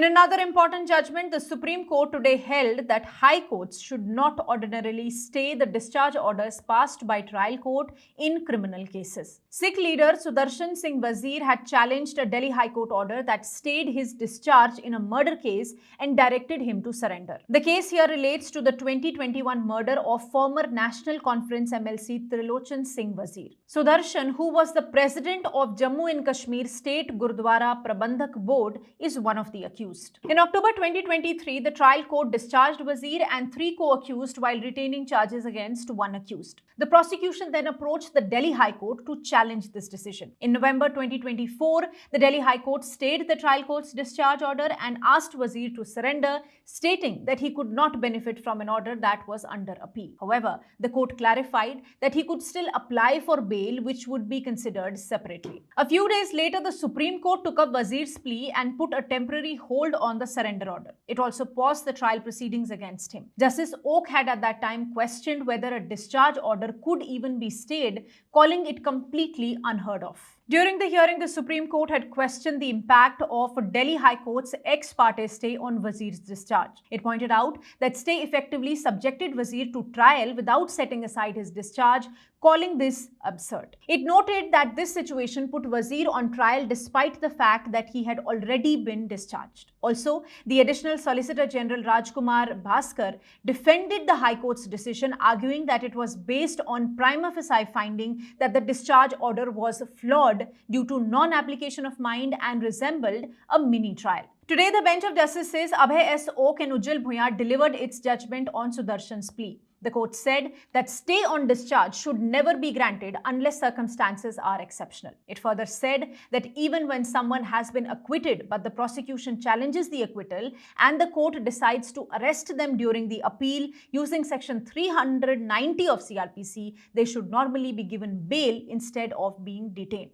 In another important judgment, the Supreme Court today held that high courts should not ordinarily stay the discharge orders passed by trial court in criminal cases. Sikh leader Sudarshan Singh Wazir had challenged a Delhi High Court order that stayed his discharge in a murder case and directed him to surrender. The case here relates to the 2021 murder of former National Conference MLC Trilochan Singh Wazir. Sudarshan, who was the president of Jammu and Kashmir State Gurdwara Prabandhak Board, is one of the accused. In October 2023, the trial court discharged Wazir and 3 co-accused while retaining charges against 1 accused. The prosecution then approached the Delhi High Court to challenge this decision. In November 2024, the Delhi High Court stayed the trial court's discharge order and asked Wazir to surrender, stating that he could not benefit from an order that was under appeal. However, the court clarified that he could still apply for bail, which would be considered separately. A few days later, the Supreme Court took up Wazir's plea and put a temporary hold on the surrender order. It also paused the trial proceedings against him. Justice Oak had at that time questioned whether a discharge order could even be stayed, calling it completely unheard of. During the hearing, the Supreme Court had questioned the impact of Delhi High Court's ex parte stay on Wazir's discharge. It pointed out that stay effectively subjected Wazir to trial without setting aside his discharge, calling this absurd. It noted that this situation put Wazir on trial despite the fact that he had already been discharged. Also, the Additional Solicitor General Rajkumar Bhaskar defended the High Court's decision, arguing that it was based on prima facie finding that the discharge order was flawed due to non-application of mind and resembled a mini trial. Today, the bench of justices Abhay S. Oak and Ujjal Bhuyan delivered its judgment on Sudarshan's plea. The court said that stay on discharge should never be granted unless circumstances are exceptional. It further said that even when someone has been acquitted but the prosecution challenges the acquittal and the court decides to arrest them during the appeal using section 390 of CRPC, they should normally be given bail instead of being detained.